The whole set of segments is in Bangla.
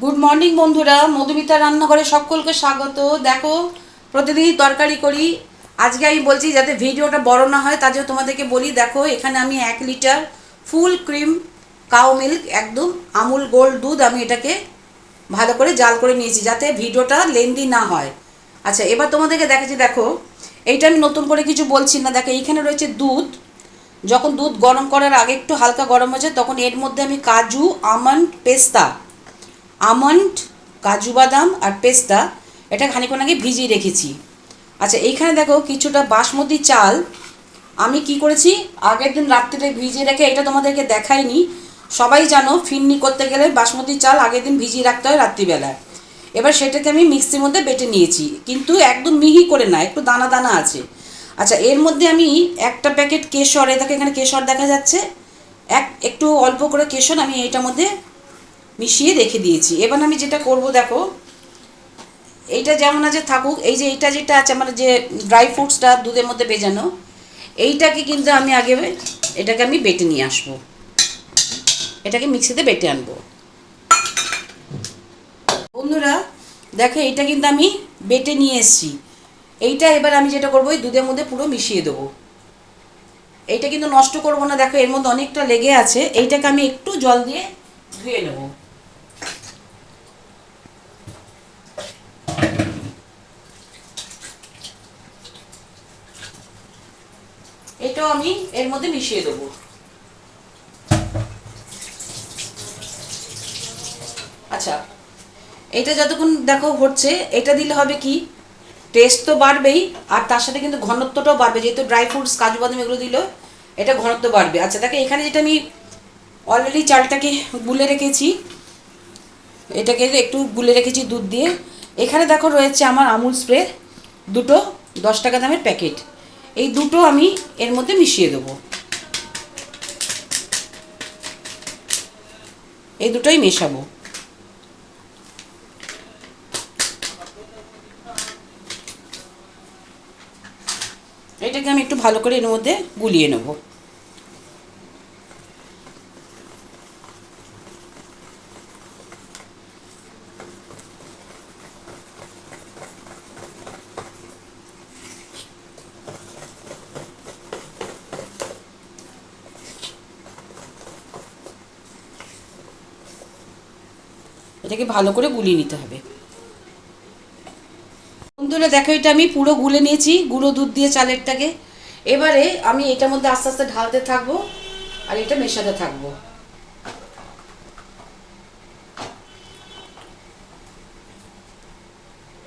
গুড মর্নিং বন্ধুরা, মধুমিতা রান্নাঘরে সকলকে স্বাগত। দেখো, প্রতিদিন তরকারি করি। আজকে আমি বলছি যাতে ভিডিওটা বড় না হয়, তার জন্য তোমাদেরকে বলি। দেখো, এখানে আমি 1 litre full cream cow milk, একদম আমুল গোল্ড দুধ, আমি এটাকে ভালো করে জাল করে নিয়েছি যাতে ভিডিওটা লেন্দি না হয়। আচ্ছা, এবার তোমাদেরকে দেখাচ্ছি। দেখো, এইটা আমি নতুন করে কিছু বলছি না। দেখো, এইখানে রয়েছে দুধ। যখন দুধ গরম করার আগে একটু হালকা গরম হয়েছে, তখন এর মধ্যে আমি কাজু, আমন্ড, পেস্তা, আমন্ড, কাজু বাদাম আর পেস্তা, এটা খানিকক্ষণ আগে ভিজিয়ে রেখেছি। আচ্ছা, এইখানে দেখো কিছুটা বাসমতি চাল আমি কি করেছি, আগের দিন রাত্রিতে ভিজিয়ে রেখে, এটা তোমাদেরকে দেখাইনি। সবাই জানো ফিরনি করতে গেলে বাসমতি চাল আগের দিন ভিজিয়ে রাখতে হয় রাত্রিবেলায়। এবার সেটাকে আমি মিক্সির মধ্যে বেটে নিয়েছি, কিন্তু একদম মিহি করে না, একটু দানা দানা আছে। আচ্ছা, এর মধ্যে আমি একটা প্যাকেট কেশর, দেখো এখানে কেশর দেখা যাচ্ছে, একটু অল্প করে কেশর আমি এইটার মধ্যে মিশিয়ে রেখে দিয়েছি। এবার আমি যেটা করব, দেখো এইটা যেমন আছে থাকুক, এই যে এইটা যেটা আছে আমার, যে ড্রাই ফ্রুটসটা দুধের মধ্যে ভেজানো, এইটাকে কিন্তু আমি আগে এটাকে আমি বেটে নিয়ে আসবো, এটাকে মিক্সিতে বেটে আনবো। বন্ধুরা দেখো, এইটা কিন্তু আমি বেটে নিয়ে এসেছি। এইটা এবার আমি যেটা করবো, এই দুধের মধ্যে পুরো মিশিয়ে দেবো। এইটা কিন্তু নষ্ট করব না, দেখো এর মধ্যে অনেকটা লেগে আছে। এইটাকে আমি একটু জল দিয়ে ধুয়ে নেবো। এটাও আমি এর মধ্যে মিশিয়ে দেবো। আচ্ছা, এটা যতক্ষণ দেখো হচ্ছে, এটা দিলে হবে কি, টেস্ট তো বাড়বেই, আর তার সাথে কিন্তু ঘনত্বটাও বাড়বে, যেহেতু ড্রাই ফ্রুটস কাজু বাদাম এগুলো দিল, এটা ঘনত্ব বাড়বে। আচ্ছা দেখো, এখানে যেটা আমি অলরেডি চালটাকে গুলে রেখেছি, এটাকে একটু গুলে রেখেছি দুধ দিয়ে। এখানে দেখো রয়েছে আমার আমুল স্প্রে দুটো, 10 টাকা দামের প্যাকেট। এই দুটো আমি এর মধ্যে মিশিয়ে দেবো, এই দুটোই মেশাবো। এটাকে আমি একটু ভালো করে এর মধ্যে গুলিয়ে নেবো। এটাকে ভালো করে গুলিয়ে নিতে হবে। বন্ধুরা দেখো, এটা আমি পুরো গুলে নিয়েছি গুঁড়ো দুধ দিয়ে চালেরটাকে। এবারে আমি এটার মধ্যে আস্তে আস্তে ঢালতে থাকবো আর এটা মেশাতে থাকবো।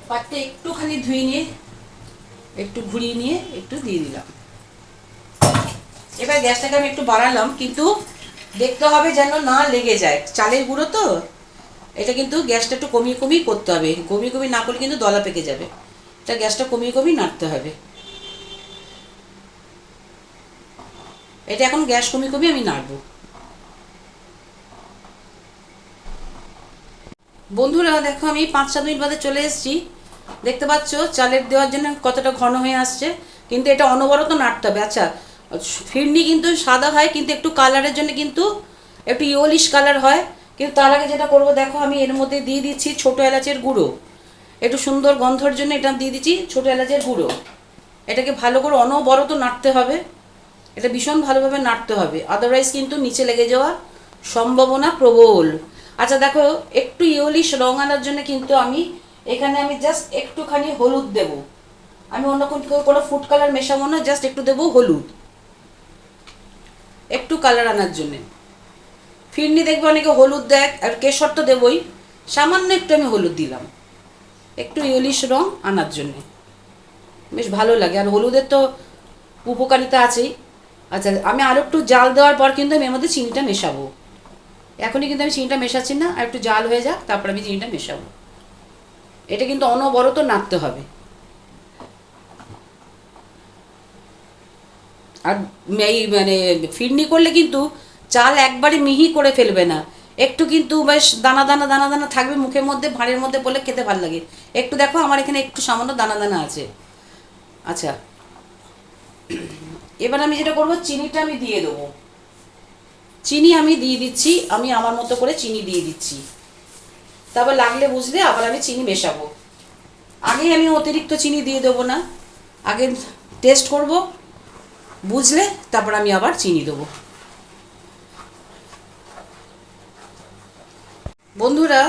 পাটটা একটুখানি ধুয়ে নিয়ে, একটু ঘুরিয়ে নিয়ে একটু দিয়ে দিলাম। এবার গ্যাসটাকে আমি একটু বাড়ালাম, কিন্তু দেখতে হবে যেন না লেগে যায়, চালের গুঁড়ো তো। এটা কিন্তু গ্যাসটা একটু কমিয়ে কমিয়ে করতে হবে, কমিয়ে কমিয়ে না করলে কিন্তু দলা পেকে যাবে। এটা গ্যাসটা কমিয়ে কমিয়ে নাড়তে হবে। এটা এখন গ্যাস কমিয়ে কমিয়ে আমি নাড়বো। বন্ধুরা দেখো, আমি 5-7 মিনিট বাদে চলে এসেছি। দেখতে পাচ্ছ চালের দেওয়ার জন্য কতটা ঘন হয়ে আসছে, কিন্তু এটা অনবরত নাড়তে হবে। আচ্ছা, ফিরনি কিন্তু সাদা হয়, কিন্তু একটু কালারের জন্য কিন্তু একটু ইয়েলিশ কালার হয়। কিন্তু তার আগে যেটা করবো, দেখো আমি এর মধ্যে দিয়ে দিচ্ছি ছোটো এলাচের গুঁড়ো, একটু সুন্দর গন্ধর জন্য এটা দিয়ে দিচ্ছি ছোটো এলাচের গুঁড়ো। এটাকে ভালো করে অনবরত নাড়তে হবে, এটা ভীষণ ভালোভাবে নাড়তে হবে, আদারওয়াইজ কিন্তু নিচে লেগে যাওয়ার সম্ভাবনা প্রবল। আচ্ছা দেখো, একটু ইয়েলিশ রং আনার জন্য কিন্তু আমি এখানে আমি জাস্ট একটুখানি হলুদ দেব। আমি অন্য কোনো ফুড কালার মেশাবো না, জাস্ট একটু দেবো হলুদ, একটু কালার আনার জন্যে। ফিরনি দেখবে অনেকে হলুদ দেয়, আর কেশর তো দেবই, সামান্য একটু আমি হলুদ দিলাম, একটু ইয়েলিশ রং আনার জন্যে, বেশ ভালো লাগে। আর হলুদের তো উপকারিতা আছেই। আচ্ছা, আমি আরও একটু জাল দেওয়ার পর কিন্তু আমি এর মধ্যে চিনিটা মেশাবো। এখনই কিন্তু আমি চিনিটা মেশাচ্ছি না, আর একটু জাল হয়ে যাক, তারপর আমি চিনিটা মেশাবো। এটা কিন্তু অনবরত নাড়তে হবে। আর এই মানে ফিরনি করলে কিন্তু চাল একবারে মিহি করে ফেলবে না, একটু কিন্তু বেশ দানা দানা দানা দানা থাকবে মুখের মধ্যে, ভাঁড়ের মধ্যে পড়লে খেতে ভালো লাগে। একটু দেখো আমার এখানে একটু সামান্য দানা দানা আছে। আচ্ছা, এবার আমি যেটা করবো, চিনিটা আমি দিয়ে দেবো। চিনি আমি দিয়ে দিচ্ছি, আমি আমার মতো করে চিনি দিয়ে দিচ্ছি। তারপর লাগলে বুঝলে আবার আমি চিনি মেশাবো। আগে আমি অতিরিক্ত চিনি দিয়ে দেবো না, আগে টেস্ট করব, বুঝলে তারপর আমি আবার চিনি দেবো। বন্ধুরা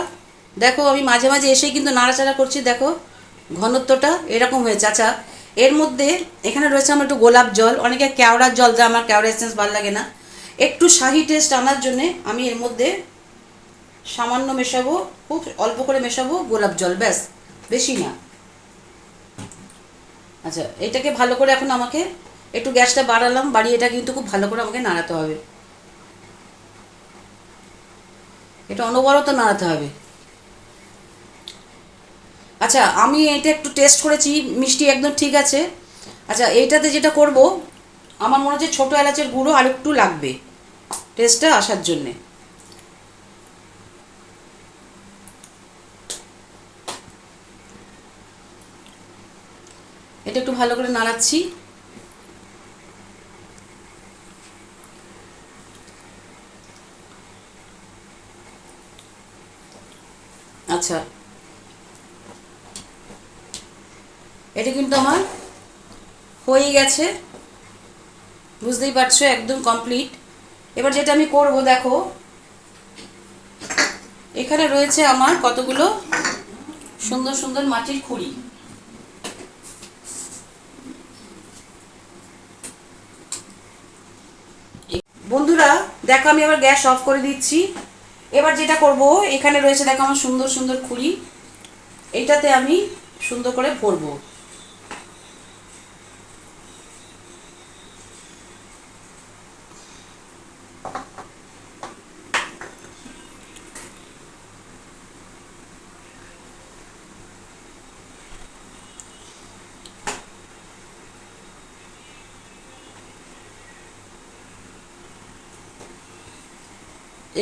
দেখো, আমি মাঝে মাঝে এসেই কিন্তু নাড়াচাড়া করছি, দেখো ঘনত্বটা এরকম হয়েছে। আচ্ছা, এর মধ্যে এখানে রয়েছে আমার একটু গোলাপ জল, অনেকে কেওড়ার জল দেয়, আমার কেওড়া এসেন্স ভালো লাগে না। একটু শাহি টেস্ট আনার জন্যে আমি এর মধ্যে সামান্য মেশাবো, খুব অল্প করে মেশাবো গোলাপ জল, ব্যাস, বেশি না। আচ্ছা, এটাকে ভালো করে এখন আমাকে একটু গ্যাসটা বাড়ালাম, বাড়িয়ে এটা কিন্তু খুব ভালো করে আমাকে নাড়াতে হবে, এটা অনবরত নাড়াতে হবে। আচ্ছা, আমি এটা একটু টেস্ট করেছি, মিষ্টি একদম ঠিক আছে। আচ্ছা, এইটাতে যেটা করব, আমার মনে হচ্ছে ছোটো এলাচের গুঁড়ো আর একটু লাগবে টেস্টটা আসার জন্যে। এটা একটু ভালো করে নাড়াচ্ছি। আচ্ছা, এটা কিন্তু আমার হয়ে গেছে, বুঝতেই পারছো, একদম কমপ্লিট। এবার যেটা আমি করব, দেখো এখানে রয়েছে আমার কতগুলো সুন্দর সুন্দর মাটির খুঁড়ি। বন্ধুরা দেখো, আমি আবার গ্যাস অফ করে দিচ্ছি। এবার যেটা করব, এখানে রয়েছে দেখো আমার সুন্দর সুন্দর খুঁড়ি, এইটাতে আমি সুন্দর করে ভরবো।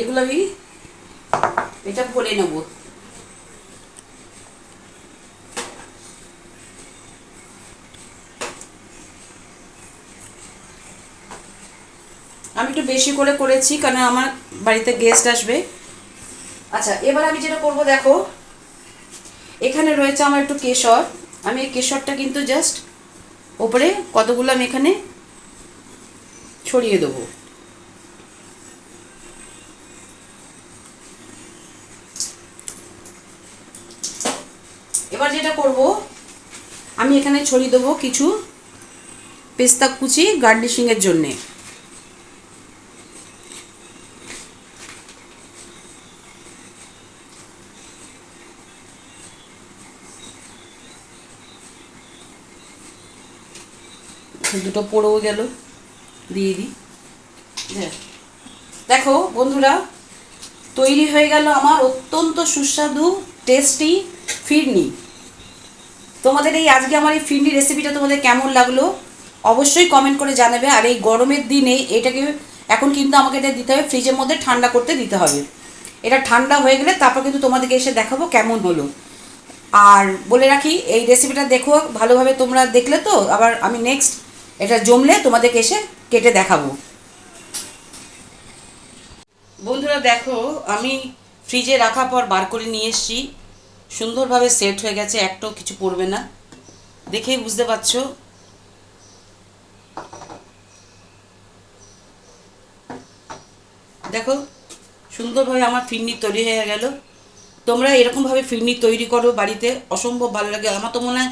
এগুলো আমি এটা ভরে নেব। আমি একটু বেশি করে করেছি কারণ আমার বাড়িতে গেস্ট আসবে। আচ্ছা, এবার আমি যেটা করব, দেখো এখানে রয়েছে আমার একটু কেশর, আমি এই কেশরটা কিন্তু জাস্ট ওপরে কতগুলো আমি এখানে ছড়িয়ে দেবো। এবার যেটা করব, আমি এখানে ছড়িয়ে দেবো কিছু পেস্তা কুচি গার্নিশিংয়ের জন্যে। দুটো পড়েও গেল, দিয়ে দিই। দেখো বন্ধুরা, তৈরি হয়ে গেল আমার অত্যন্ত সুস্বাদু টেস্টি ফিরনি। তোমাদের এই আজকে আমার এই ফিরনি রেসিপিটা তোমাদের কেমন লাগলো অবশ্যই কমেন্ট করে জানাবে। আর এই গরমের দিনে এটাকে এখন কিন্তু আমাকে এটা দিতে হবে ফ্রিজের মধ্যে ঠান্ডা করতে দিতে হবে। এটা ঠান্ডা হয়ে গেলে তারপর কিন্তু তোমাদেরকে এসে দেখাবো কেমন হলো। আর বলে রাখি, এই রেসিপিটা দেখো ভালোভাবে, তোমরা দেখলে তো আবার আমি নেক্সট এটা জমলে তোমাদেরকে এসে কেটে দেখাবো। বন্ধুরা দেখো, আমি ফ্রিজে রাখার পর বার করে নিয়ে এসেছি, সুন্দরভাবে সেট হয়ে গেছে, একটাও কিছু পড়বে না, দেখেই বুঝতে পারছো। দেখো সুন্দরভাবে আমার ফিরনি তৈরি হয়ে গেল। তোমরা এরকমভাবে ফিরনি তৈরি করো বাড়িতে, অসম্ভব ভালো লাগে। আমার তো মনে হয়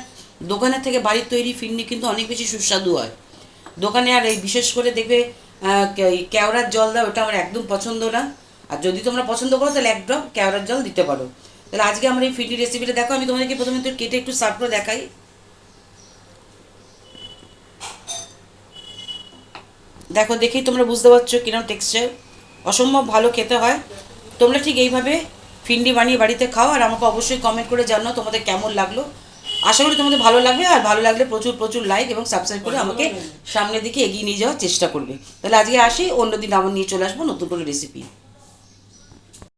দোকানের থেকে বাড়ির তৈরি ফিরনি কিন্তু অনেক বেশি সুস্বাদু হয়। দোকানে আর এই বিশেষ করে দেখবে কেওড়ার জল দাও, ওটা আমার একদম পছন্দ না। আর যদি তোমরা পছন্দ করো তাহলে এক ড্রপ কেওড়ার জল দিতে পারো। তাহলে আজকে আমার এই ফিরনি রেসিপিটা দেখো, আমি তোমাদেরকে প্রথমে তো কেটে একটু সার্ভ করে দেখাই। দেখো, দেখেই তোমরা বুঝতে পারছো কিরকম টেক্সচার, অসম্ভব ভালো খেতে হয়। তোমরা ঠিক এইভাবে ফিন্ডি বানিয়ে বাড়িতে খাও, আর আমাকে অবশ্যই কমেন্ট করে জানাও তোমাদের কেমন লাগলো। আশা করি তোমাদের ভালো লাগবে, আর ভালো লাগলে প্রচুর প্রচুর লাইক এবং সাবস্ক্রাইব করে আমাকে সামনের দিকে এগিয়ে নিয়ে যাওয়ার চেষ্টা করবে। তাহলে আজকে আসি, অন্যদিন আবার নিয়ে চলে আসবো নতুন করে রেসিপি।